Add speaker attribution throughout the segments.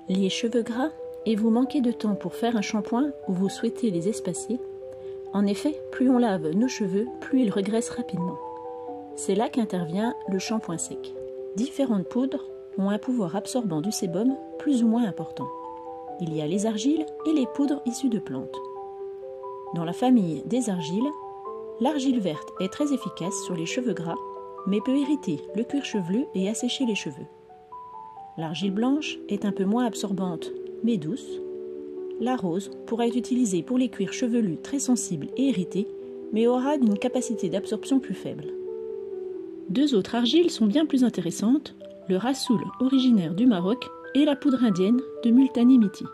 Speaker 1: Les cheveux gras et vous manquez de temps pour faire un shampoing ou vous souhaitez les espacer. En effet, plus on lave nos cheveux, plus ils regraissent rapidement. C'est là qu'intervient le shampoing sec. Différentes poudres ont un pouvoir absorbant du sébum plus ou moins important. Il y a les argiles et les poudres issues de plantes. Dans la famille des argiles, l'argile verte est très efficace sur les cheveux gras, mais peut irriter le cuir chevelu et assécher les cheveux. L'argile blanche est un peu moins absorbante, mais douce. La rose pourra être utilisée pour les cuirs chevelus très sensibles et irrités, mais aura une capacité d'absorption plus faible. Deux autres argiles sont bien plus intéressantes, le rassoul originaire du Maroc et la poudre indienne de Multani Mitti.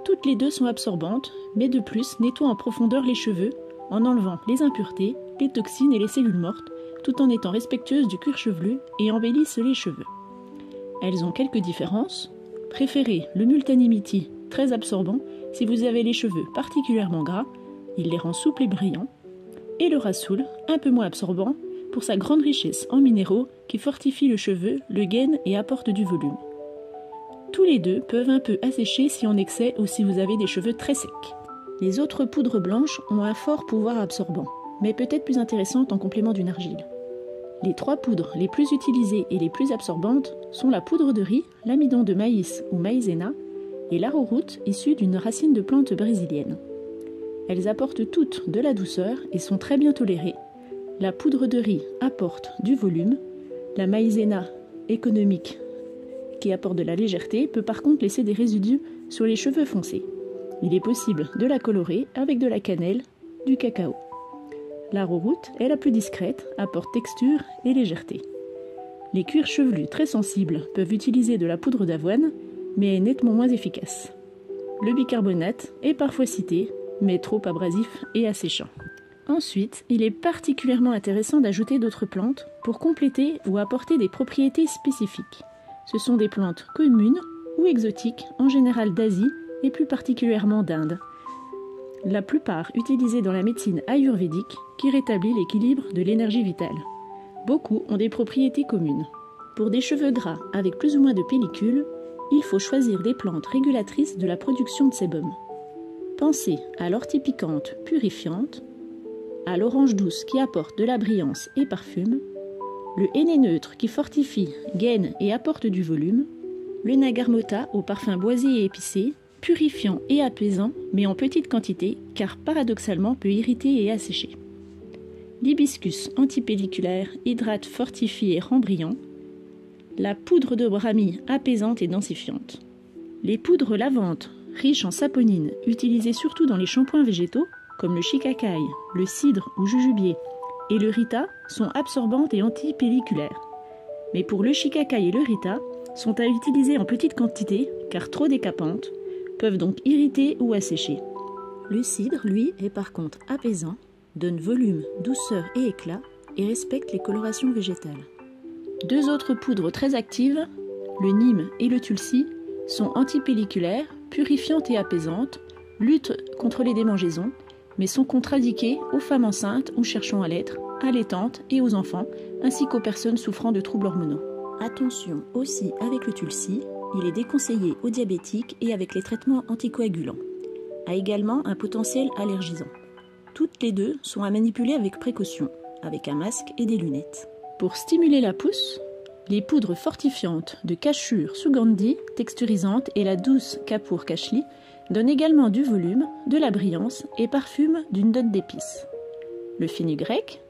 Speaker 1: Toutes les deux sont absorbantes, mais de plus nettoient en profondeur les cheveux en enlevant les impuretés, les toxines et les cellules mortes, tout en étant respectueuses du cuir chevelu et embellissent les cheveux. Elles ont quelques différences. Préférez le Multani Mitti, très absorbant, si vous avez les cheveux particulièrement gras, il les rend souples et brillants. Et le rassoul, un peu moins absorbant, pour sa grande richesse en minéraux qui fortifie le cheveu, le gaine et apporte du volume. Tous les deux peuvent un peu assécher si on excès ou si vous avez des cheveux très secs. Les autres poudres blanches ont un fort pouvoir absorbant, mais peut-être plus intéressantes en complément d'une argile. Les trois poudres les plus utilisées et les plus absorbantes sont la poudre de riz, l'amidon de maïs ou maïzena et l'arrowroot issue d'une racine de plante brésilienne. Elles apportent toutes de la douceur et sont très bien tolérées. La poudre de riz apporte du volume, la maïzena économique qui apporte de la légèreté peut par contre laisser des résidus sur les cheveux foncés. Il est possible de la colorer avec de la cannelle, du cacao. L'arrowroot est la plus discrète, apporte texture et légèreté. Les cuirs chevelus très sensibles peuvent utiliser de la poudre d'avoine, mais est nettement moins efficace. Le bicarbonate est parfois cité, mais trop abrasif et asséchant. Ensuite, il est particulièrement intéressant d'ajouter d'autres plantes pour compléter ou apporter des propriétés spécifiques. Ce sont des plantes communes ou exotiques, en général d'Asie et plus particulièrement d'Inde. La plupart utilisées dans la médecine ayurvédique qui rétablit l'équilibre de l'énergie vitale. Beaucoup ont des propriétés communes. Pour des cheveux gras avec plus ou moins de pellicule, il faut choisir des plantes régulatrices de la production de sébum. Pensez à l'ortie piquante purifiante, à l'orange douce qui apporte de la brillance et parfume, le henné neutre qui fortifie, gaine et apporte du volume, le nagarmota au parfum boisé et épicé, purifiant et apaisant, mais en petite quantité, car paradoxalement peut irriter et assécher. L'hibiscus antipelliculaire hydrate, fortifie et rend brillant. La poudre de brahmi apaisante et densifiante. Les poudres lavantes, riches en saponine, utilisées surtout dans les shampoings végétaux, comme le shikakai, le cidre ou jujubier, et le rita, sont absorbantes et antipelliculaires. Mais pour le shikakai et le rita, sont à utiliser en petite quantité, car trop décapantes, peuvent donc irriter ou assécher. Le cidre, lui, est par contre apaisant, donne volume, douceur et éclat, et respecte les colorations végétales. Deux autres poudres très actives, le nîmes et le tulsi, sont antipelliculaires, purifiantes et apaisantes, luttent contre les démangeaisons, mais sont contre-indiquées aux femmes enceintes ou cherchant à l'être, allaitantes et aux enfants, ainsi qu'aux personnes souffrant de troubles hormonaux. Attention aussi avec le tulsi, il est déconseillé aux diabétiques et avec les traitements anticoagulants. A également un potentiel allergisant. Toutes les deux sont à manipuler avec précaution, avec un masque et des lunettes. Pour stimuler la pousse, les poudres fortifiantes de Kashur Sugandhi, texturisantes, et la douce Kapoor Kashli donnent également du volume, de la brillance et parfument d'une note d'épices. Le fenugrec,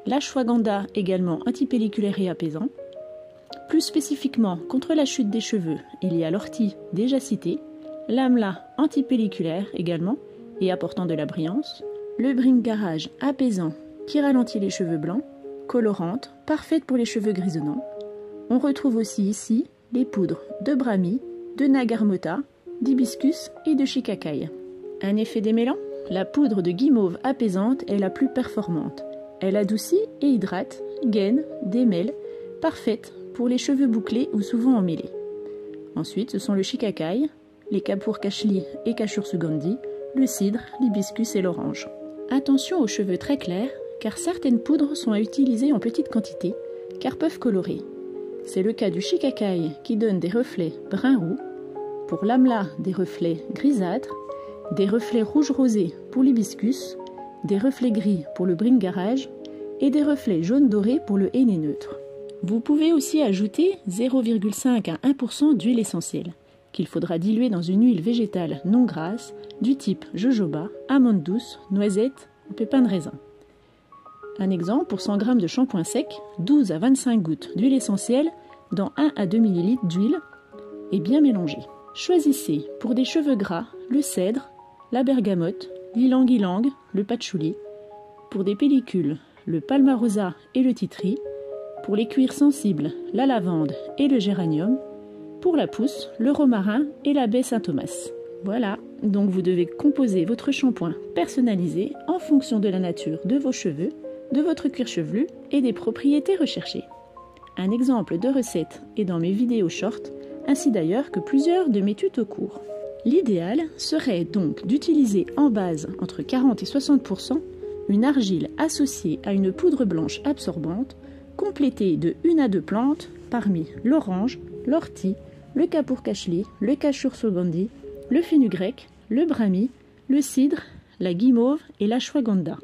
Speaker 1: l'ashwagandha également antipelliculaire et apaisant. Plus spécifiquement, contre la chute des cheveux, il y a l'ortie déjà citée, l'amla antipelliculaire également et apportant de la brillance, le bringaraj apaisant qui ralentit les cheveux blancs, colorante, parfaite pour les cheveux grisonnants. On retrouve aussi ici les poudres de brahmi, de nagarmota, d'hibiscus et de shikakai. Un effet démêlant? La poudre de guimauve apaisante est la plus performante. Elle adoucit et hydrate, gaine, démêle, parfaite pour les cheveux bouclés ou souvent emmêlés. Ensuite, ce sont le shikakai, les Kapoor Kashli et Kashur Sugandhi, le cidre, l'hibiscus et l'orange. Attention aux cheveux très clairs, car certaines poudres sont à utiliser en petite quantité, car peuvent colorer. C'est le cas du shikakai qui donne des reflets brun-roux, pour l'amla des reflets grisâtres, des reflets rouge rosé pour l'hibiscus, des reflets gris pour le bringarage et des reflets jaune doré pour le henné neutre. Vous pouvez aussi ajouter 0,5 à 1% d'huile essentielle, qu'il faudra diluer dans une huile végétale non grasse du type jojoba, amande douce, noisette ou pépins de raisin. Un exemple, pour 100 g de shampoing sec, 12 à 25 gouttes d'huile essentielle dans 1 à 2 ml d'huile et bien mélanger. Choisissez pour des cheveux gras le cèdre, la bergamote, l'ylang-ylang, le patchouli. Pour des pellicules, le palmarosa et le titri. Pour les cuirs sensibles, la lavande et le géranium. Pour la pousse, le romarin et la baie Saint-Thomas. Voilà, donc vous devez composer votre shampoing personnalisé en fonction de la nature de vos cheveux, de votre cuir chevelu et des propriétés recherchées. Un exemple de recette est dans mes vidéos short, ainsi d'ailleurs que plusieurs de mes tutos courts. L'idéal serait donc d'utiliser en base entre 40 et 60% une argile associée à une poudre blanche absorbante, complétée de 1 à 2 plantes parmi l'orange, l'ortie, le kapoor-kashli, le kashur-sugandhi, le fenugrec, le brahmi, le cidre, la guimauve et l'ashwagandha.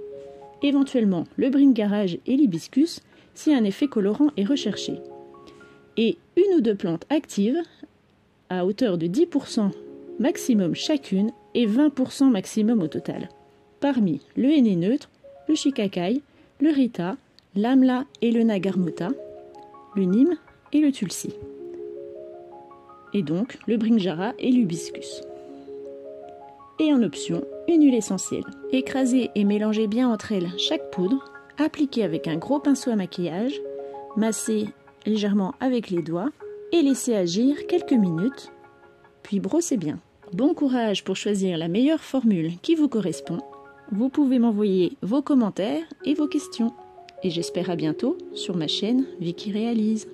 Speaker 1: Éventuellement le bringarage et l'hibiscus si un effet colorant est recherché. Et 1 ou 2 plantes actives à hauteur de 10% maximum chacune et 20% maximum au total. Parmi le henné neutre, le shikakai, le rita, l'amla et le nagarmota, le neem et le tulsi. Et donc le brinjara et l'hibiscus. Et en option, une huile essentielle. Écrasez et mélangez bien entre elles chaque poudre, appliquez avec un gros pinceau à maquillage, massez légèrement avec les doigts et laissez agir quelques minutes, puis brossez bien. Bon courage pour choisir la meilleure formule qui vous correspond. Vous pouvez m'envoyer vos commentaires et vos questions. Et j'espère à bientôt sur ma chaîne Vicky Réalise.